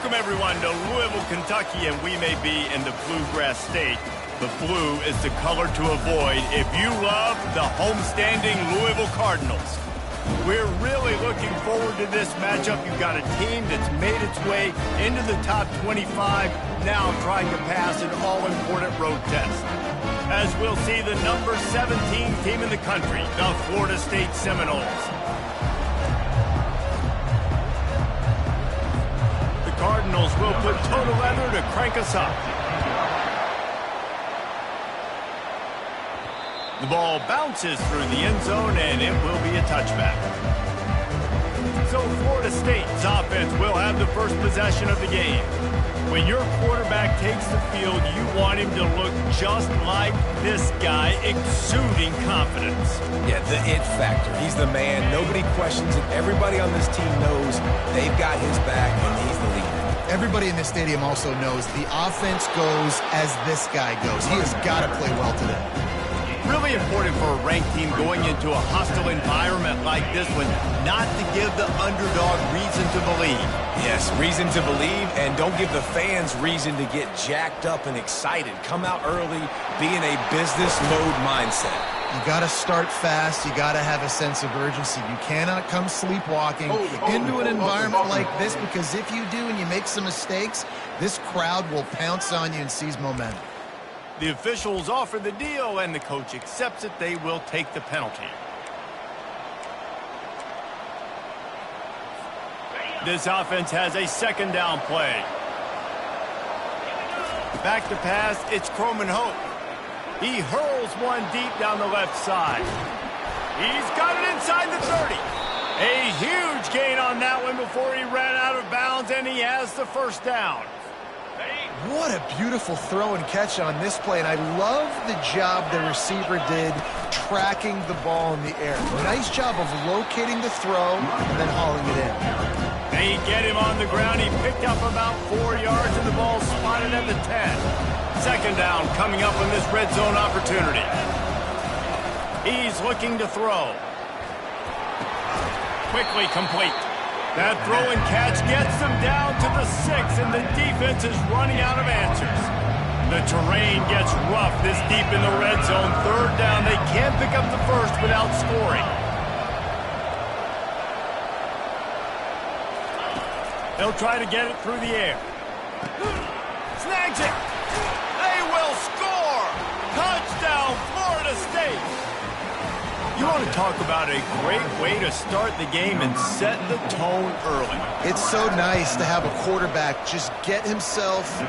Welcome, everyone, to Louisville, Kentucky, and we may be in the Bluegrass State, but blue is the color to avoid if you love the homestanding Louisville Cardinals. We're really looking forward to this matchup. You've got a team that's made its way into the top 25, now trying to pass an all-important road test. As we'll see the number 17 team in the country, the Florida State Seminoles. Cardinals will put total leather to crank us up. The ball bounces through the end zone, and it will be a touchback. So Florida State's offense will have the first possession of the game. When your quarterback takes the field, you want him to look just like this guy, exuding confidence. Yeah, the it factor. He's the man. Nobody questions it. Everybody on this team knows they've got his back, and he's the leader. Everybody in this stadium also knows the offense goes as this guy goes. He has got to play well today. Really important for a ranked team going into a hostile environment like this one, not to give the underdog reason to believe. Yes, reason to believe, and don't give the fans reason to get jacked up and excited. Come out early, be in a business mode mindset. You got to start fast. You got to have a sense of urgency. You cannot come sleepwalking into an environment like this, because if you do and you make some mistakes, this crowd will pounce on you and seize momentum. The officials offer the deal, and the coach accepts it. They will take the penalty. This offense has a second down play. Back to pass, it's Croman Hope. He hurls one deep down the left side. He's got it inside the 30. A huge gain on that one before he ran out of bounds, and he has the first down. What a beautiful throw and catch on this play, and I love the job the receiver did tracking the ball in the air. Nice job of locating the throw and then hauling it in. They get him on the ground. He picked up about 4 yards, and the ball spotted at the 10. Second down coming up on this red zone opportunity. He's looking to throw. Quickly complete. That throw and catch gets them down to the 6, and the defense is running out of answers. The terrain gets rough this deep in the red zone. Third down, they can't pick up the first without scoring. They'll try to get it through the air. Snags it. They will score. Touchdown, Florida State. You want to talk about a great way to start the game and set the tone early. It's so nice to have a quarterback just get himself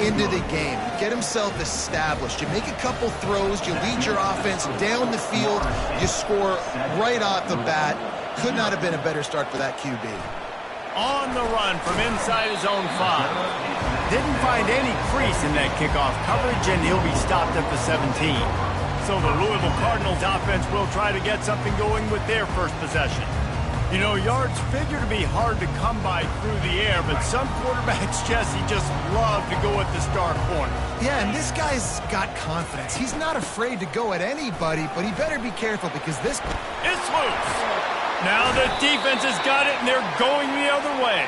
into the game, get himself established. You make a couple throws, you lead your offense down the field, you score right off the bat. Could not have been a better start for that QB. On the run from inside his own 5. Didn't find any crease in that kickoff coverage, and he'll be stopped at the 17. So the Louisville Cardinals offense will try to get something going with their first possession. You know, yards figure to be hard to come by through the air, but some quarterbacks, Jesse, just love to go at the star corner. Yeah, and this guy's got confidence. He's not afraid to go at anybody, but he better be careful because this... It's loose. Now the defense has got it, and they're going the other way.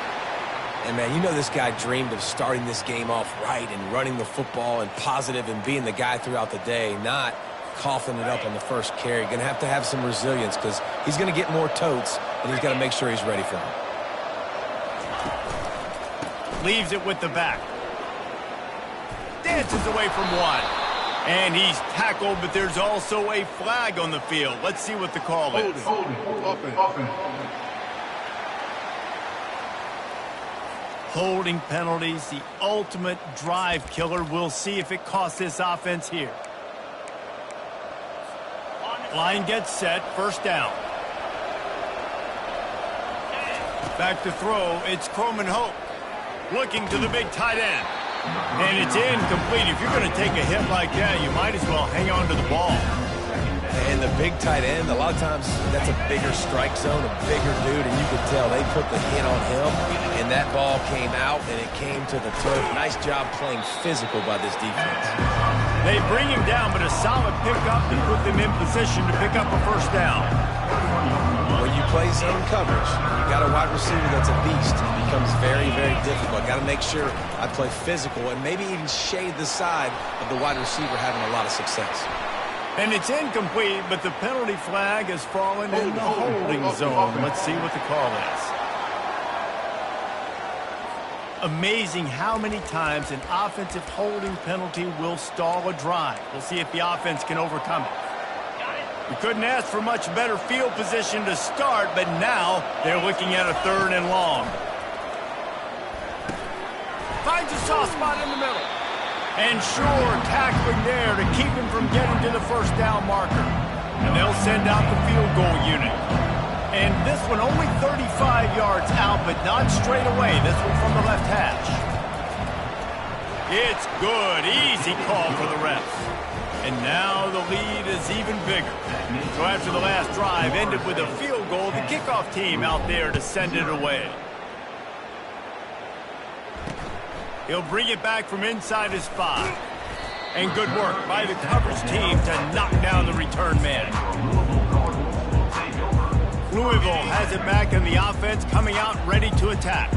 And, man, you know this guy dreamed of starting this game off right and running the football and positive and being the guy throughout the day, not coughing it up on the first carry. Going to have some resilience because he's going to get more totes, and he's got to make sure he's ready for them. Leaves it with the back. Dances away from one. And he's tackled, but there's also a flag on the field. Let's see what the call is. Holding penalties, the ultimate drive killer. We'll see if it costs this offense here. Line gets set, first down. Back to throw, it's Croman Hope. Looking to the big tight end. And it's incomplete. If you're going to take a hit like that, you might as well hang on to the ball. And the big tight end, a lot of times that's a bigger strike zone, a bigger dude, and you could tell they put the hit on him, and that ball came out, and it came to the turf. Nice job playing physical by this defense. They bring him down, but a solid pickup to put them in position to pick up a first down. When you play zone coverage, you got a wide receiver that's a beast. It becomes very, very difficult. Got to make sure I play physical and maybe even shade the side of the wide receiver having a lot of success. And it's incomplete, but the penalty flag has fallen in the holding zone. Let's see what the call is. Amazing how many times an offensive holding penalty will stall a drive. We'll see if the offense can overcome it. We couldn't ask for much better field position to start, but now they're looking at a 3rd and long. Finds a soft spot in the middle. And sure, tackling there to keep him from getting to the first down marker. And they'll send out the field goal unit. And this one only 35 yards out, but not straight away. This one from the left hash. It's good. Easy call for the refs. And now the lead is even bigger. So after the last drive ended with a field goal, the kickoff team out there to send it away. He'll bring it back from inside his 5. And good work by the coverage team to knock down the return man. Louisville has it back in the offense, coming out ready to attack.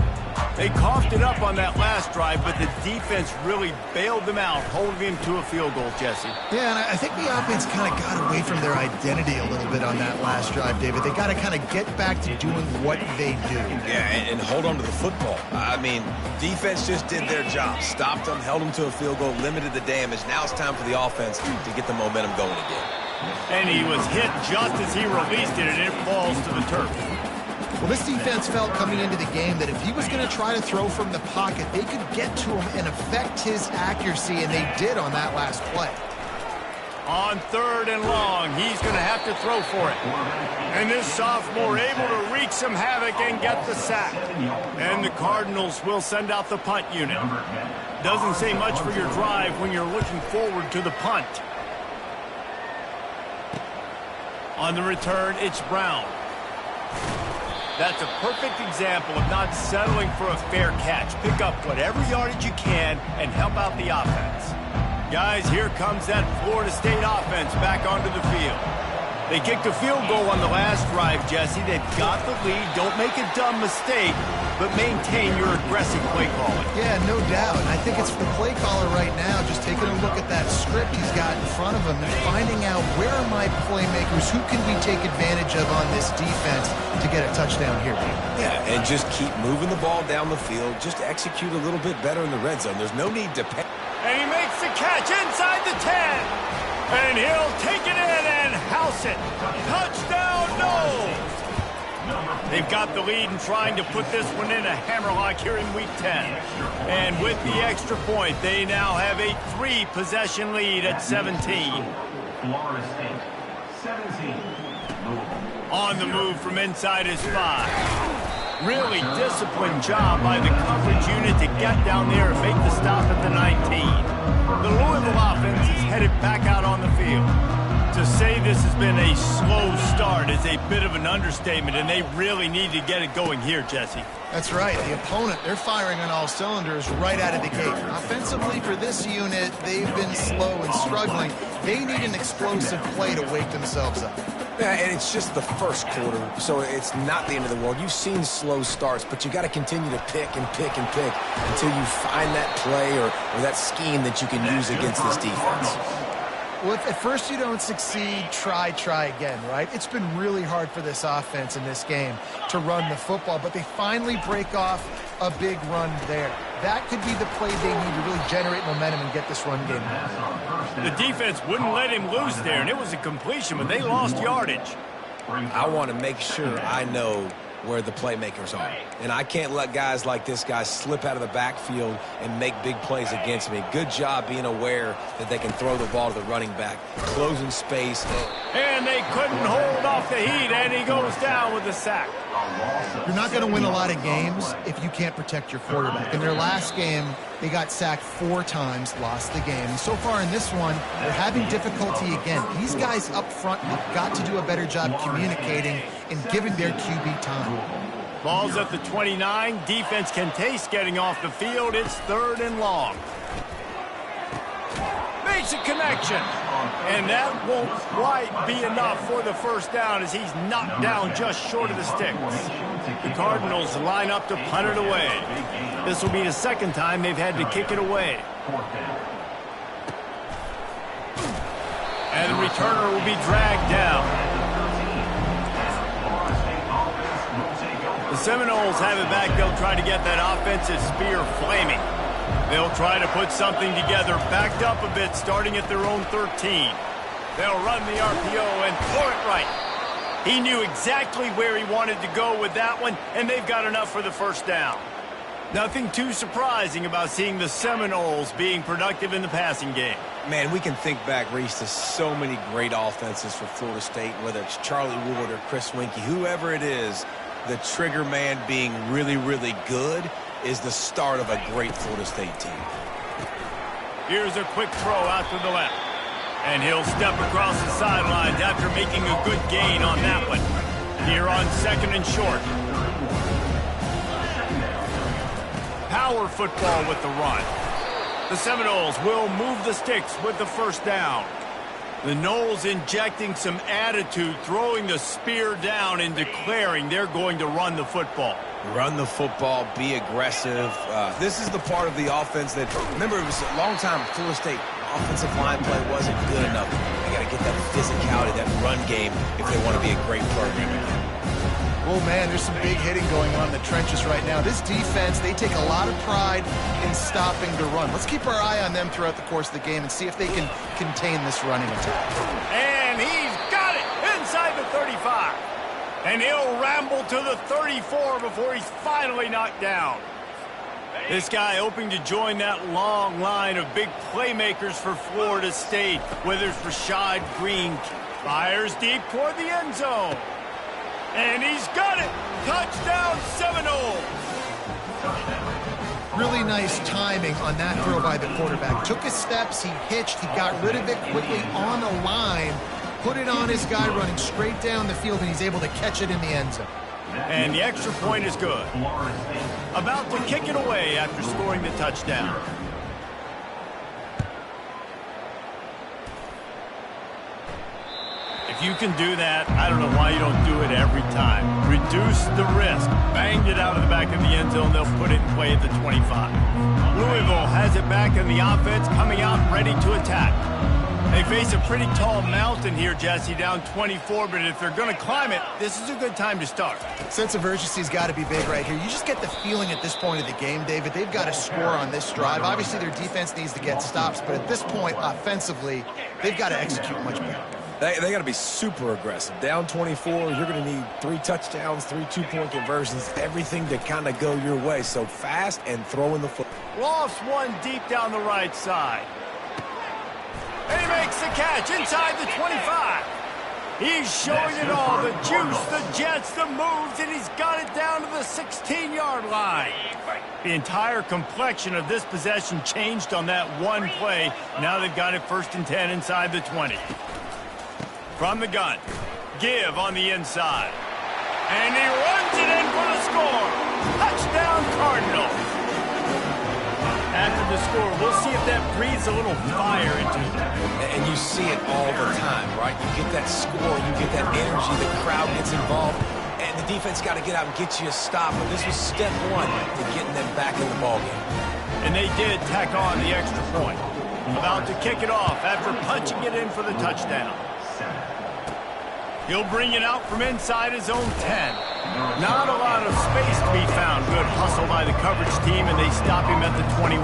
They coughed it up on that last drive, but the defense really bailed them out, holding him to a field goal, Jesse. Yeah, and I think the offense kind of got away from their identity a little bit on that last drive, David. They got to kind of get back to doing what they do. Yeah, and hold on to the football. I mean, defense just did their job. Stopped them, held them to a field goal, limited the damage. Now it's time for the offense to get the momentum going again. And he was hit just as he released it, and it falls to the turf. Well, this defense felt coming into the game that if he was going to try to throw from the pocket, they could get to him and affect his accuracy, and they did on that last play. On 3rd and long, he's going to have to throw for it. And this sophomore able to wreak some havoc and get the sack. And the Cardinals will send out the punt unit. Doesn't say much for your drive when you're looking forward to the punt. On the return, it's Brown. That's a perfect example of not settling for a fair catch. Pick up whatever yardage you can and help out the offense. Guys, here comes that Florida State offense back onto the field. They kicked a field goal on the last drive, Jesse. They've got the lead. Don't make a dumb mistake, but maintain your aggressive play calling. Yeah, no doubt. I think it's the play caller right now just taking a look at that script he's got in front of him and finding out where are my playmakers, who can we take advantage of on this defense to get a touchdown here. Yeah, and just keep moving the ball down the field. Just execute a little bit better in the red zone. There's no need to pay. And he makes the catch inside the 10. And he'll take it in and house it. Touchdown, no! They've got the lead and trying to put this one in a hammerlock here in Week 10. And with the extra point, they now have a 3-possession lead at 17. Florida State, 17. On the move from inside his 5. Really disciplined job by the coverage unit to get down there and make the stop at the 19. The Louisville offense is headed back out on the field. To say this has been a slow start is a bit of an understatement, and they really need to get it going here, Jesse. That's right. The opponent, they're firing on all cylinders right out of the gate. Offensively for this unit, they've been slow and struggling. They need an explosive play to wake themselves up. Yeah, and it's just the first quarter, so it's not the end of the world. You've seen slow starts, but you got to continue to pick and pick and pick until you find that play or that scheme that you can use against this defense. Well, if at first you don't succeed, try again, right? It's been really hard for this offense in this game to run the football, but they finally break off a big run there. That could be the play they need to really generate momentum and get this run game going. The defense wouldn't let him loose there, and it was a completion, but they lost yardage. I want to make sure I know where the playmakers are. And I can't let guys like this guy slip out of the backfield and make big plays against me. Good job being aware that they can throw the ball to the running back, closing space. And they couldn't hold off the heat, and he goes down with the sack. You're not going to win a lot of games if you can't protect your quarterback. In their last game, they got sacked 4 times, lost the game. And so far in this one, they're having difficulty again. These guys up front have got to do a better job communicating and giving their QB time. Ball's at the 29. Defense can taste getting off the field. It's 3rd and long. Makes a connection. And that won't quite be enough for the first down as he's knocked down just short of the sticks. The Cardinals line up to punt it away. This will be the 2nd time they've had to kick it away. And the returner will be dragged down. The Seminoles have it back. They'll try to get that offensive spear flaming. They'll try to put something together, backed up a bit, starting at their own 13. They'll run the RPO and throw it right. He knew exactly where he wanted to go with that one, and they've got enough for the first down. Nothing too surprising about seeing the Seminoles being productive in the passing game. Man, we can think back, Reese, to so many great offenses for Florida State, whether it's Charlie Ward or Chris Winkie, whoever it is, the trigger man being really, really good is the start of a great Florida State team. Here's a quick throw out to the left. And he'll step across the sidelines after making a good gain on that one. Here on 2nd and short. Power football with the run. The Seminoles will move the sticks with the first down. The Noles injecting some attitude, throwing the spear down and declaring they're going to run the football. Run the football, be aggressive. This is the part of the offense that, remember, it was a long time Florida State offensive line play wasn't good enough. They got to get that physicality, that run game, if they want to be a great program again. Oh, man, there's some big hitting going on in the trenches right now. This defense, they take a lot of pride in stopping the run. Let's keep our eye on them throughout the course of the game and see if they can contain this running attack. And he's got it inside the 35. And he'll ramble to the 34 before he's finally knocked down. This guy hoping to join that long line of big playmakers for Florida State, whether it's Rashad Green, fires deep toward the end zone. And he's got it! Touchdown Seminoles! Really nice timing on that throw by the quarterback. Took his steps, he hitched, he got rid of it quickly on the line, put it on his guy running straight down the field, and he's able to catch it in the end zone. And the extra point is good. About to kick it away after scoring the touchdown. If you can do that, I don't know why you don't do it every time. Reduce the risk. Banged it out of the back of the end zone. They'll put it in play at the 25. Louisville has it back in the offense, coming out ready to attack. They face a pretty tall mountain here, Jesse, down 24, but if they're going to climb it, this is a good time to start. Sense of urgency's got to be big right here. You just get the feeling at this point of the game, David, they've got to score on this drive. Obviously, their defense needs to get stops, but at this point, offensively, they've got to execute much better. They got to be super aggressive. Down 24, you're going to need 3 touchdowns, 3 two-point conversions, everything to kind of go your way. So fast and throwing the football. Lost one deep down the right side. And he makes the catch inside the 25. He's showing it all, the juice, the jets, the moves, and he's got it down to the 16-yard line. The entire complexion of this possession changed on that one play. Now they've got it 1st and 10 inside the 20. From the gun, give on the inside. And he runs it in for the score. Touchdown, Cardinals. After the score, we'll see if that breathes a little fire into it. And you see it all the time, right? You get that score, you get that energy, the crowd gets involved, and the defense got to get out and get you a stop. But this was step 1 to getting them back in the ballgame. And they did tack on the extra point. About to kick it off after punching it in for the touchdown. He'll bring it out from inside his own 10. Not a lot of space to be found. Good hustle by the coverage team, and they stop him at the 21.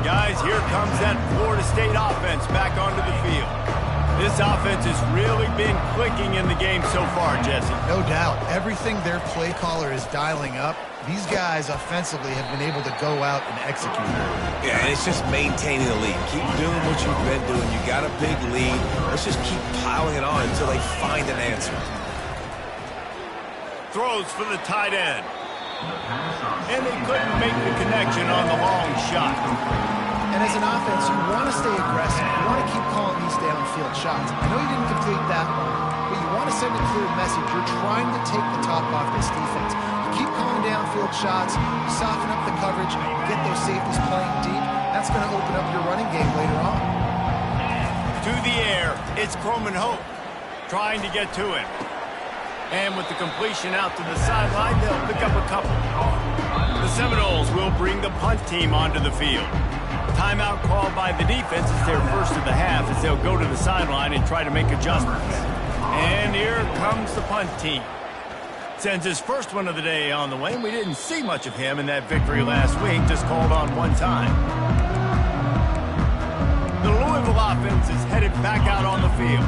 Guys, here comes that Florida State offense back onto the field. This offense has really been clicking in the game so far, Jesse. No doubt. Everything their play caller is dialing up, these guys offensively have been able to go out and execute. Yeah, and it's just maintaining the lead. Keep doing what you've been doing. You got a big lead. Let's just keep piling it on until they find an answer. throws for the tight end. And they couldn't make the connection on the long shot. And as an offense, you want to stay aggressive. You want to keep calling these downfield shots. I know you didn't complete that one, but you want to send a clear message. You're trying to take the top off this defense. You keep calling downfield shots, you soften up the coverage, you get those safeties playing deep. That's going to open up your running game later on. To the air, it's Croman Hope trying to get to him. And with the completion out to the sideline, they'll pick up a couple. The Seminoles will bring the punt team onto the field. Timeout called by the defense is their first of the half as they'll go to the sideline and try to make adjustments. And here comes the punt team. Sends his first one of the day on the way, and we didn't see much of him in that victory last week, just called on one time. The Louisville offense is headed back out on the field.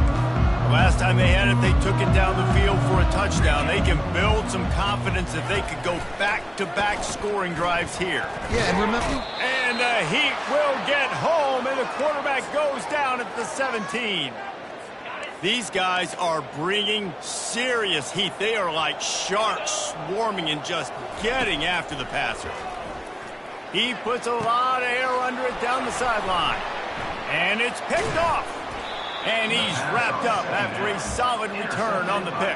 The last time they had it, they took it down the field for a touchdown. They can build some confidence if they could go back-to-back scoring drives here. Yeah, and remember... And the Heat will get home, and the quarterback goes down at the 17. These guys are bringing serious heat. They are like sharks swarming and just getting after the passer. He puts a lot of air under it down the sideline. And it's picked off. And he's wrapped up after a solid return on the pick.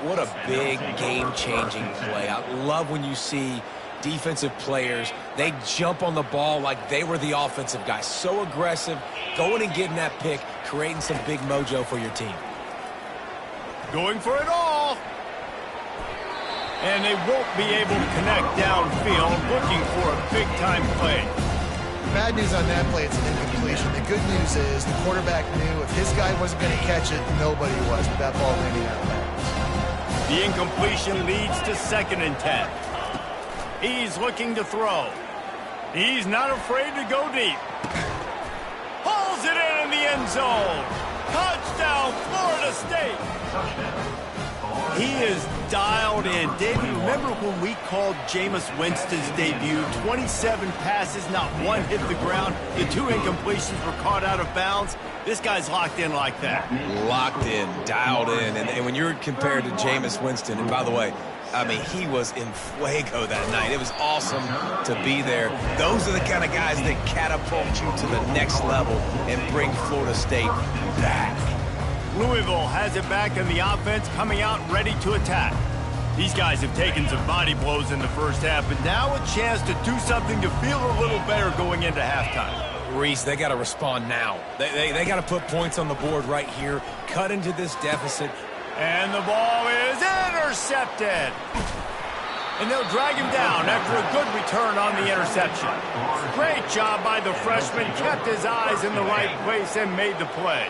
What a big game-changing play. I love when you see defensive players, they jump on the ball like they were the offensive guy. So aggressive, going and getting that pick, creating some big mojo for your team. Going for it all. And they won't be able to connect downfield, looking for a big-time play. Bad news on that play, it's an incompletion. The good news is the quarterback knew if his guy wasn't going to catch it, nobody was, with that ball landing out of bounds. The incompletion leads to 2nd and 10. He's looking to throw. He's not afraid to go deep. Pulls it in the end zone. Touchdown, Florida State. He is dialed in. David, remember when we called Jameis Winston's debut? 27 passes, not one hit the ground. The 2 incompletions were caught out of bounds. This guy's locked in like that. Locked in, dialed in. And when you're compared to Jameis Winston, and by the way, I mean, he was in fuego that night. It was awesome to be there. Those are the kind of guys that catapult you to the next level and bring Florida State back. Louisville has it back, and the offense coming out ready to attack. These guys have taken some body blows in the first half, but now a chance to do something to feel a little better going into halftime. Reese, they got to respond now. They got to put points on the board right here, cut into this deficit. And the ball is intercepted. And they'll drag him down after a good return on the interception. Great job by the freshman, kept his eyes in the right place and made the play.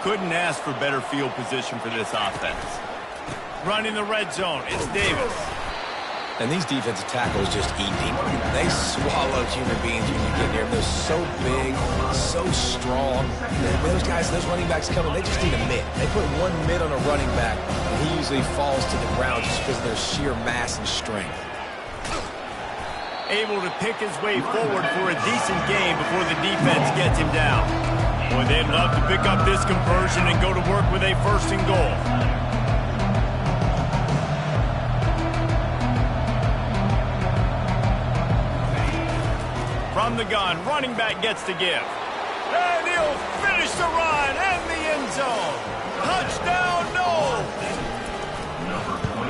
Couldn't ask for better field position for this offense. Running the red zone, it's Davis. And these defensive tackles just eat people. They swallow human beings when you get near them. They're so big, so strong. Those guys, those running backs coming, they just need a mid. They put one mid on a running back, and he usually falls to the ground just because of their sheer mass and strength. Able to pick his way forward for a decent game before the defense gets him down. Boy, they'd love to pick up this conversion and go to work with a 1st and goal. From the gun, running back gets to give. And he'll finish the run and the end zone. Touchdown, no!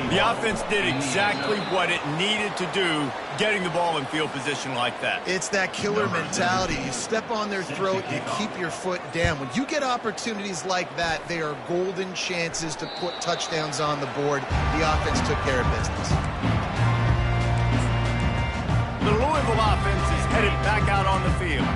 The offense did exactly what it needed to do, getting the ball in field position like that. It's that killer mentality. You step on their throat, you keep your foot down. When you get opportunities like that, they are golden chances to put touchdowns on the board. The offense took care of business. The Louisville offense is headed back out on the field.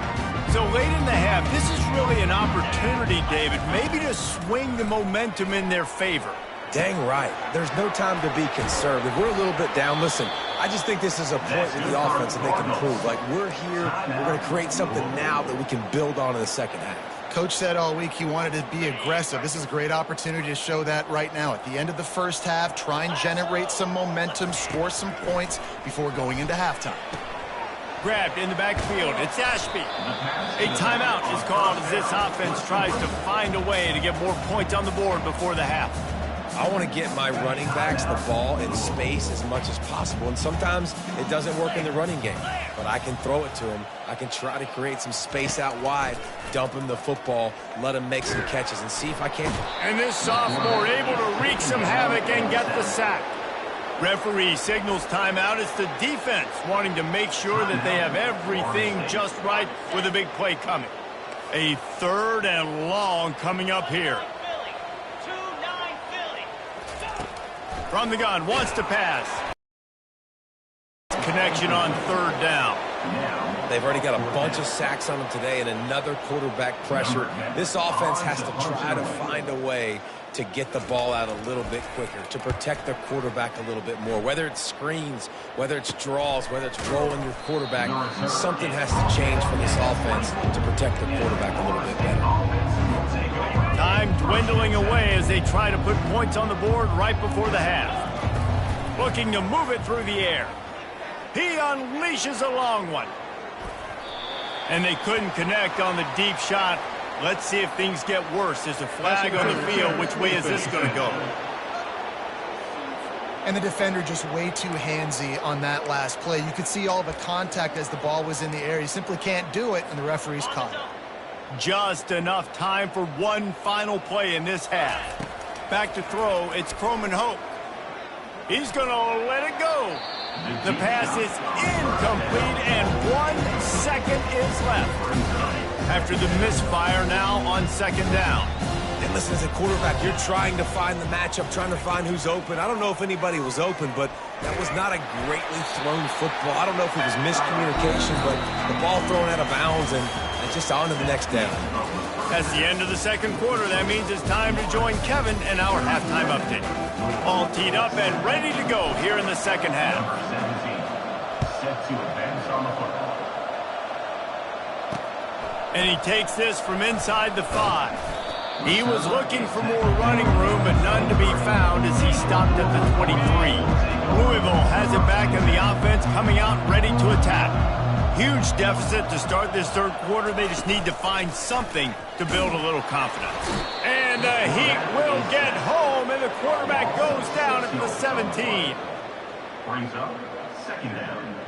So late in the half, this is really an opportunity, David, maybe to swing the momentum in their favor. Dang right. There's no time to be conservative. We're a little bit down. Listen, I just think this is a point with the offense that they can prove. Like, we're here, we're going to create something now that we can build on in the second half. Coach said all week he wanted to be aggressive. This is a great opportunity to show that right now. At the end of the first half, try and generate some momentum, score some points before going into halftime. Grabbed in the backfield. It's Ashby. A timeout is called as this offense tries to find a way to get more points on the board before the half. I want to get my running backs the ball in space as much as possible, and sometimes it doesn't work in the running game, but I can throw it to him. I can try to create some space out wide, dump him the football, let him make some catches, and see if I can. And this sophomore able to wreak some havoc and get the sack. Referee signals timeout. It's the defense wanting to make sure that they have everything just right with a big play coming. A 3rd and long coming up here. From the gun, wants to pass. Connection on 3rd down. They've already got a bunch of sacks on them today and another quarterback pressure. This offense has to try to find a way to get the ball out a little bit quicker, to protect their quarterback a little bit more. Whether it's screens, whether it's draws, whether it's rolling your quarterback, something has to change from this offense to protect the quarterback a little bit better. Time dwindling away as they try to put points on the board right before the half. Looking to move it through the air. He unleashes a long one. And they couldn't connect on the deep shot. Let's see if things get worse. There's a flag on the field. Which way is this going to go? And the defender just way too handsy on that last play. You could see all the contact as the ball was in the air. He simply can't do it, and the referee's caught it. Just enough time for one final play in this half. Back to throw. It's Croman Hope. He's going to let it go. The pass is incomplete, and 1 second is left. After the misfire now on 2nd down. And listen, as a quarterback, you're trying to find the matchup, trying to find who's open. I don't know if anybody was open, but that was not a greatly thrown football. I don't know if it was miscommunication, but the ball thrown out of bounds and just on to the next down. That's the end of the 2nd quarter. That means it's time to join Kevin in our halftime update. All teed up and ready to go here in the 2nd half. Set to advance on the football. And he takes this from inside the 5. He was looking for more running room, but none to be found as he stopped at the 23. Louisville has it back, and the offense coming out ready to attack. Huge deficit to start this 3rd quarter. They just need to find something to build a little confidence. And the heat will get home, and the quarterback goes down at the 17. Brings up 2nd down.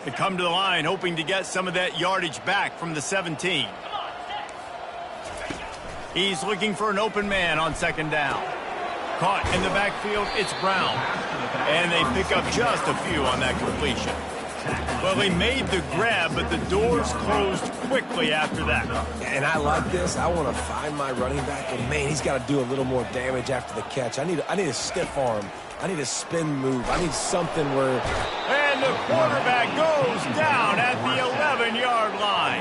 They come to the line hoping to get some of that yardage back from the 17. He's looking for an open man on 2nd down. Caught in the backfield, it's Brown. And they pick up just a few on that completion. Well, they made the grab, but the doors closed quickly after that. And I like this. I want to find my running back, but man, he's got to do a little more damage after the catch. I need a stiff arm. I need a spin move. I need something where... And the quarterback goes down at the 11-yard line.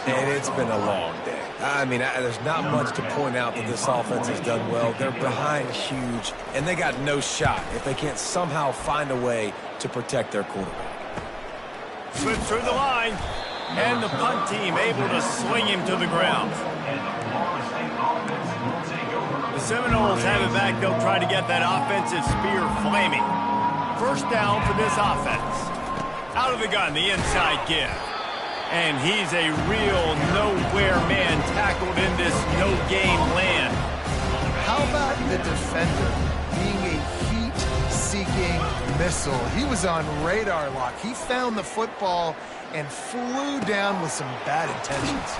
And it's been a long day. I mean, there's not much to point out that this offense has done well. They're behind huge, and they got no shot if they can't somehow find a way to protect their quarterback. Slips through the line, and the punt team able to sling him to the ground. The Seminoles have it back. They'll try to get that offensive spear flaming. 1st down for this offense. Out of the gun, the inside give. And he's a real nowhere man tackled in this no-game land. How about the defender being a heat-seeking missile? He was on radar lock. He found the football and flew down with some bad intentions.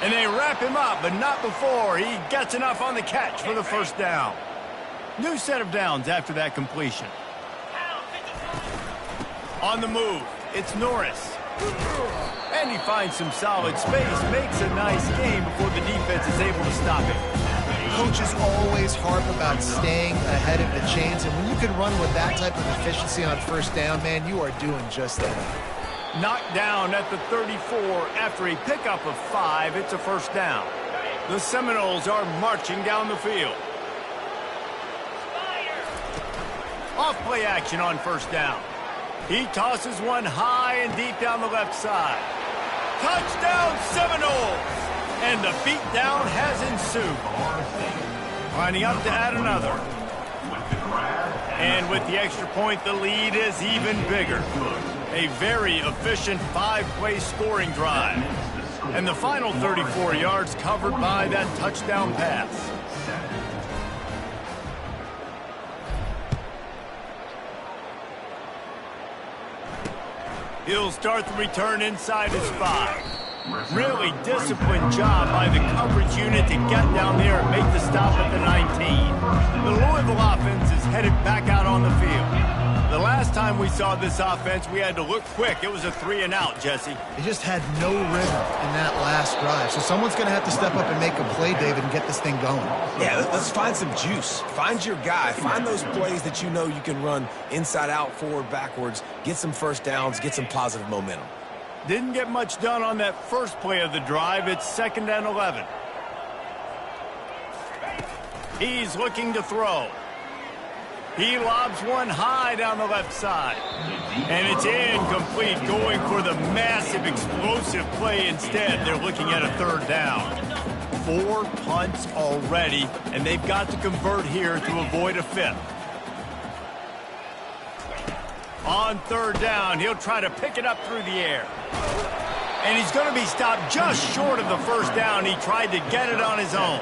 And they wrap him up, but not before he gets enough on the catch for the 1st down. New set of downs after that completion. On the move, it's Norris. And he finds some solid space, makes a nice game before the defense is able to stop him. Coaches always harp about staying ahead of the chains, and when you can run with that type of efficiency on 1st down, man, you are doing just that. Knocked down at the 34 after a pickup of 5. It's a 1st down. The Seminoles are marching down the field. Off play action on 1st down. He tosses one high and deep down the left side. Touchdown Seminoles! And the beatdown has ensued. Lining up to add another. And with the extra point, the lead is even bigger. A very efficient 5-play scoring drive. And the final 34 yards covered by that touchdown pass. He'll start the return inside his 5. Really disciplined job by the coverage unit to get down there and make the stop at the 19. The Louisville offense is headed back out on the field. The last time we saw this offense, we had to look quick. It was a 3-and-out, Jesse. They just had no rhythm in that last drive. So someone's going to have to step up and make a play, David, and get this thing going. Yeah, let's find some juice. Find your guy. Find those plays that you know you can run inside out, forward, backwards. Get some first downs. Get some positive momentum. Didn't get much done on that first play of the drive. It's 2nd and 11. He's looking to throw. He lobs one high down the left side. And it's incomplete, going for the massive explosive play instead. They're looking at a 3rd down. 4 punts already, and they've got to convert here to avoid a 5th. On 3rd down, he'll try to pick it up through the air. And he's going to be stopped just short of the 1st down. He tried to get it on his own.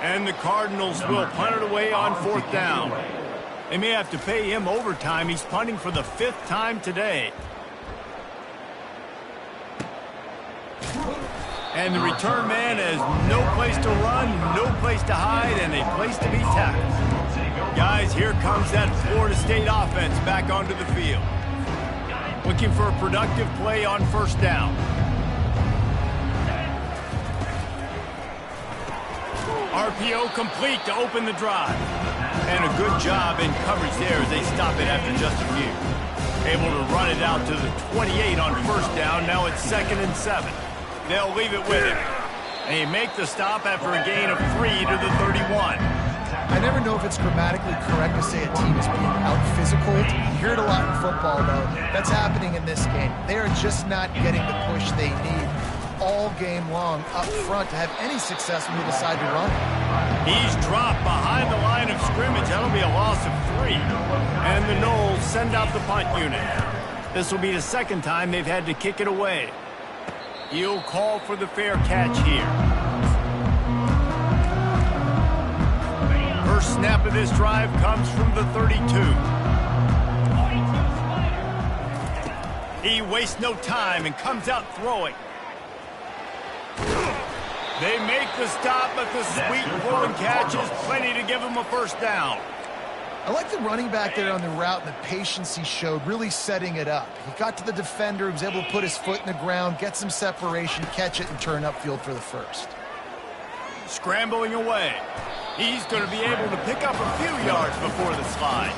And the Cardinals will punt it away on 4th down. They may have to pay him overtime. He's punting for the 5th time today. And the return man has no place to run, no place to hide, and a place to be tackled. Guys, here comes that Florida State offense back onto the field. Looking for a productive play on 1st down. RPO complete to open the drive. And a good job in coverage there as they stop it after just a few. Able to run it out to the 28 on 1st down. Now it's 2nd and 7. They'll leave it with him. And he make the stop after a gain of 3 to the 31. I never know if it's grammatically correct to say a team is being out-physical. You hear it a lot in football, though. That's happening in this game. They are just not getting the push they need all game long up front to have any success when they decide to run. He's dropped behind the line of scrimmage. That'll be a loss of 3. And the Noles send out the punt unit. This will be the 2nd time they've had to kick it away. He'll call for the fair catch here. First snap of this drive comes from the 32. He wastes no time and comes out throwing. They make the stop, but the sweet pulling catch is plenty to give him a 1st down. I like the running back there on the route and the patience he showed, really setting it up. He got to the defender, he was able to put his foot in the ground, get some separation, catch it, and turn upfield for the 1st. Scrambling away. He's going to be able to pick up a few yards before the slide.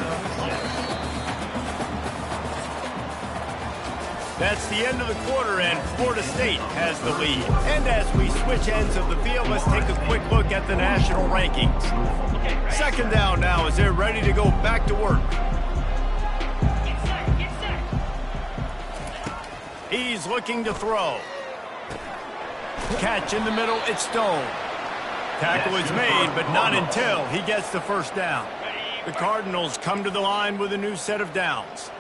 That's the end of the quarter, and Florida State has the lead. And as we switch ends of the field, let's take a quick look at the national rankings. 2nd down now as they're ready to go back to work. He's looking to throw. Catch in the middle, it's Stone. Tackle is made, but not until he gets the 1st down. The Cardinals come to the line with a new set of downs.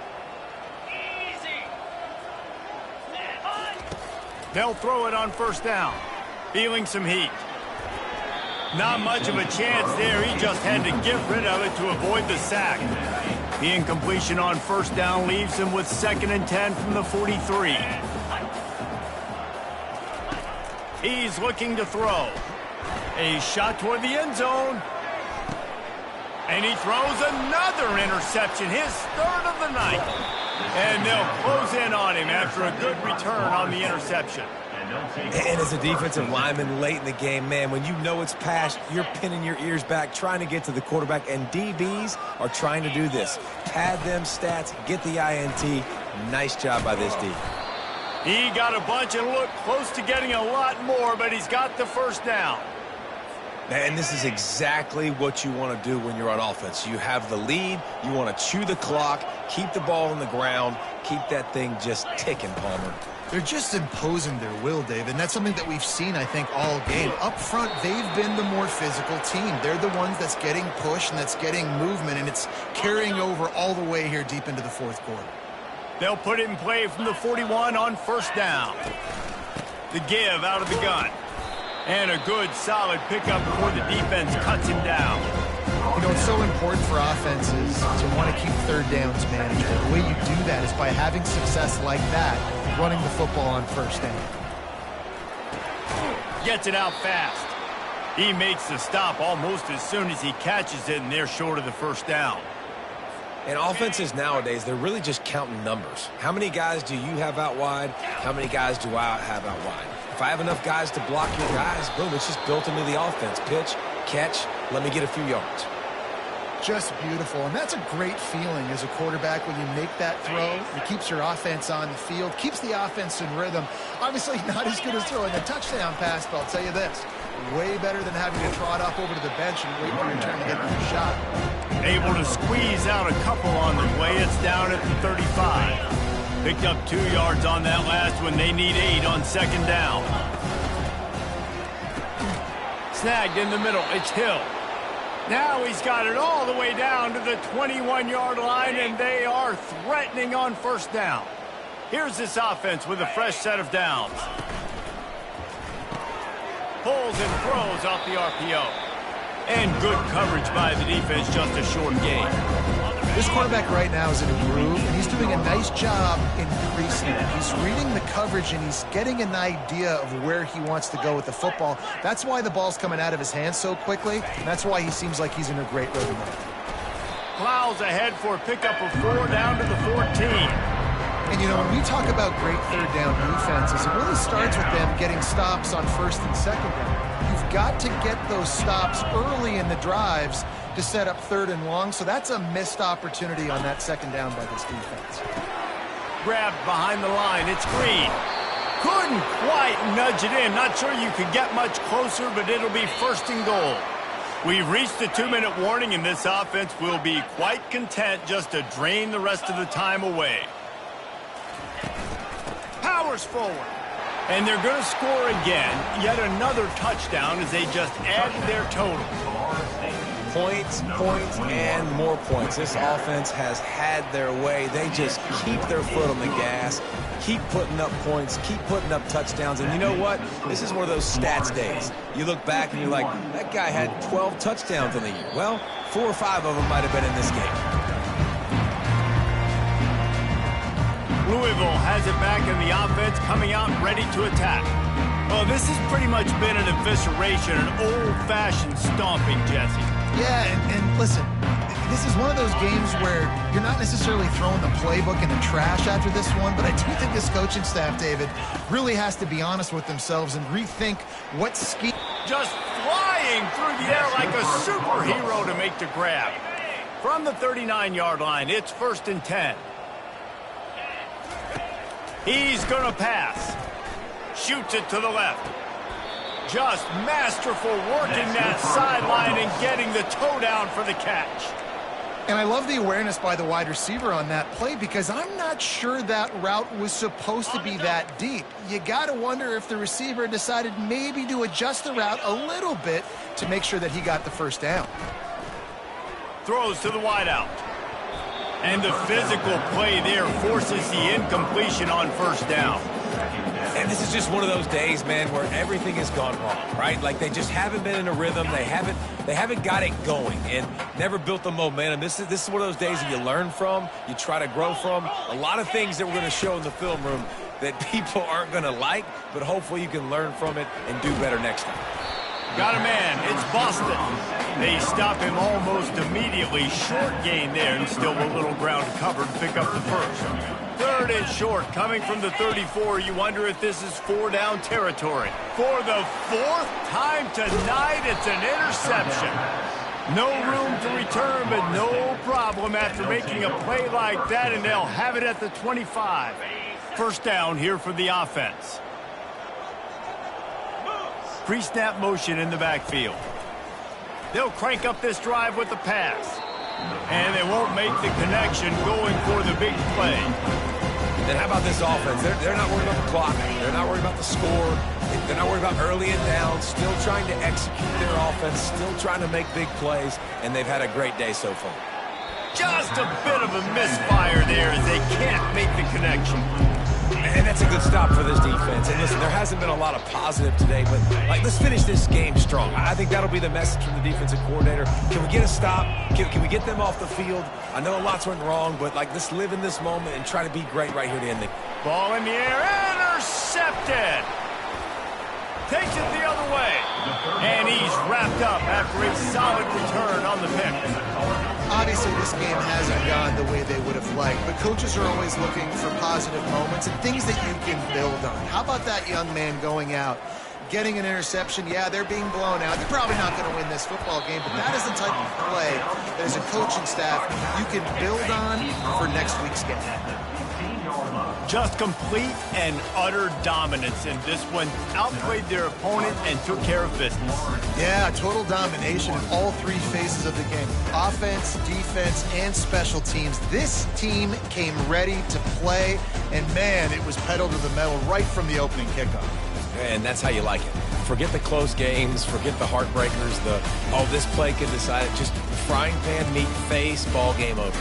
They'll throw it on 1st down. Feeling some heat. Not much of a chance there. He just had to get rid of it to avoid the sack. The incompletion on 1st down leaves him with 2nd and 10 from the 43. He's looking to throw. A shot toward the end zone. And he throws another interception, his 3rd of the night. And they'll close in on him after a good return on the interception. And as a defensive lineman late in the game, man, when you know it's passed, you're pinning your ears back, trying to get to the quarterback, and DBs are trying to do this. Pad them stats, get the INT. Nice job by this D. He got a bunch and looked close to getting a lot more, but he's got the 1st down. And this is exactly what you want to do when you're on offense. You have the lead, you want to chew the clock, keep the ball on the ground, keep that thing just ticking, Palmer. They're just imposing their will, David, and that's something that we've seen, I think, all game. Up front, they've been the more physical team. They're the ones that's getting pushed and that's getting movement, and it's carrying over all the way here deep into the 4th quarter. They'll put it in play from the 41 on 1st down. The give out of the gun. And a good, solid pickup before the defense cuts him down. You know, it's so important for offenses to want to keep third downs manageable. The way you do that is by having success like that, running the football on first down. Gets it out fast. He makes the stop almost as soon as he catches it, and they're short of the first down. And offenses nowadays, they're really just counting numbers. How many guys do you have out wide? How many guys do I have out wide? If I have enough guys to block your guys, boom, it's just built into the offense. Pitch, catch, let me get a few yards. Just beautiful, and that's a great feeling as a quarterback when you make that throw. It keeps your offense on the field, keeps the offense in rhythm. Obviously not as good as throwing a touchdown pass, but I'll tell you this, way better than having to trot up over to the bench and wait for your turn to get another shot. Able to squeeze out a couple on the way. It's down at the 35. Picked up 2 yards on that last one. They need 8 on second down. Snagged in the middle. It's Hill. Now he's got it all the way down to the 21-yard line, and they are threatening on first down. Here's this offense with a fresh set of downs. Pulls and throws off the RPO. And good coverage by the defense, just a short gain. This quarterback right now is in a groove, and he's doing a nice job increasing it. He's reading the coverage, and he's getting an idea of where he wants to go with the football. That's why the ball's coming out of his hands so quickly, and that's why he seems like he's in a great rhythm. Plows ahead for a pickup of 4 down to the 14. And, you know, when we talk about great third down defenses, it really starts with them getting stops on first and second down. You've got to get those stops early in the drives to set up third and long, so that's a missed opportunity on that second down by this defense. Grabbed behind the line. It's Green. Couldn't quite nudge it in. Not sure you could get much closer, but it'll be first and goal. We've reached the 2-minute warning, and this offense will be quite content just to drain the rest of the time away. Powers forward. And they're going to score again. Yet another touchdown as they just added their total. Points, points, and more points. This offense has had their way. They just keep their foot on the gas, keep putting up points, keep putting up touchdowns. And you know what? This is one of those stats days. You look back and you're like, that guy had 12 touchdowns in the year. Well, 4 or 5 of them might have been in this game. Louisville has it back in the offense, coming out ready to attack. Well, this has pretty much been an evisceration, an old-fashioned stomping, Jesse. Yeah, and listen, this is one of those games where you're not necessarily throwing the playbook in the trash after this one, but I do think this coaching staff, David, really has to be honest with themselves and rethink what scheme. Just flying through the air like a superhero to make the grab. From the 39-yard line, it's first and 10. He's going to pass. Shoots it to the left. Just masterful working that sideline and getting the toe down for the catch. And I love the awareness by the wide receiver on that play because I'm not sure that route was supposed to be that deep. You got to wonder if the receiver decided maybe to adjust the route a little bit to make sure that he got the first down. Throws to the wideout. And the physical play there forces the incompletion on first down. And this is just one of those days, man, where everything has gone wrong, right? Like they just haven't been in a rhythm. They haven't got it going and never built the momentum. This is one of those days that you learn from, you try to grow from. A lot of things that we're going to show in the film room that people aren't going to like, but hopefully you can learn from it and do better next time. Got a man. It's Boston. They stop him almost immediately. Short gain there, and still a little ground covered to pick up the first. Third and short, coming from the 34. You wonder if this is 4-down territory. For the 4th time tonight, it's an interception. No room to return, but no problem after making a play like that, and they'll have it at the 25. First down here for the offense. Pre-snap motion in the backfield. They'll crank up this drive with the pass. And they won't make the connection going for the big play. And how about this offense? They're not worried about the clock. They're not worried about the score. They're not worried about early and down. Still trying to execute their offense. Still trying to make big plays. And they've had a great day so far. Just a bit of a misfire there as they can't make the connection. And that's a good stop for this defense. And listen, there hasn't been a lot of positive today, but let's finish this game strong. I think that'll be the message from the defensive coordinator. Can we get a stop? Can we get them off the field? I know lots went wrong, but let's live in this moment and try to be great right here to end the game. Ball in the air, intercepted. Takes it the other way. And he's wrapped up after a solid return on the pick. Obviously, this game hasn't gone the way they would have liked, but coaches are always looking for positive moments and things that you can build on. How about that young man going out, getting an interception? Yeah, they're being blown out. They're probably not going to win this football game, but that is the type of play that as a coaching staff you can build on for next week's game. Just complete and utter dominance in this one. Outplayed their opponent and took care of business. Yeah, total domination in all three phases of the game. Offense, defense, and special teams. This team came ready to play, and man, it was pedal to the metal right from the opening kickoff. And that's how you like it. Forget the close games, forget the heartbreakers, this play could decide it. Just frying pan meet face, ball game over.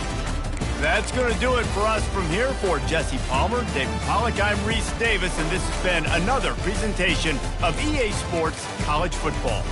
That's going to do it for us from here. For Jesse Palmer, David Pollack, I'm Reese Davis, and this has been another presentation of EA Sports College Football.